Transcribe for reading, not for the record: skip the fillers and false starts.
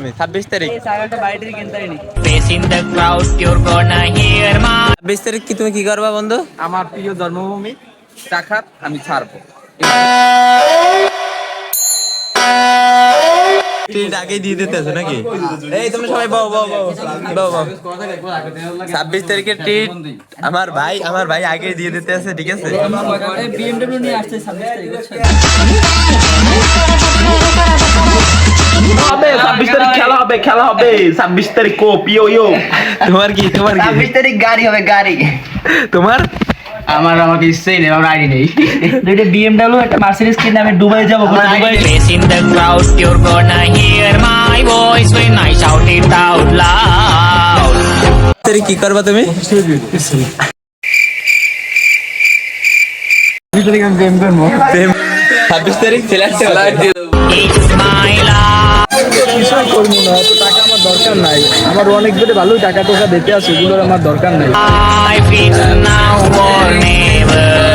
তুমি? 26 তারিখ। এই সাগাটা বাইরে কিনতে নি। 26 তারিখ কি তুমি কি করবা বন্ধু? আমার প্রিয় জন্মভূমি চাখাত আমি ছাড়বো। ট্রিট আগেই দিয়ে দিতেছো নাকি? এই তুমি সবাই বউ বউ বউ বউ বউ 26 তারিখের ট্রিট আমার ভাই আগেই দিয়ে দিতে আছে, ঠিক আছে? বিএমডব্লিউ নিয়ে আসছে 26 তারিখ। হবে 26 তারিখ খেলা হবে 26 তারিখ কোপ ইয়ো ইয়ো। তোমার কি 26 তারিখ গাড়ি হবে গাড়ি। তোমার? আমাকে ইচ্ছেই নেই, আমার আইডি নেই। দুইটা বিএমডব্লিউ একটা মার্সিডিজ কিনে আমি দুবাই যাব। Dubai In the crowd, you're gonna hear my voice when I shout it out loud. তারিখ কি করবা তুমি? প্রেম 26 তারিখ ফ্ল্যাট দিয়ে দেবো। It's my love. কিছুই করবো না, অত টাকা আমার দরকার নাই। আমার অনেক ধরে ভালোই টাকা টোকা দিতে আছে, এগুলোর আমার দরকার নাই। Life is now or never.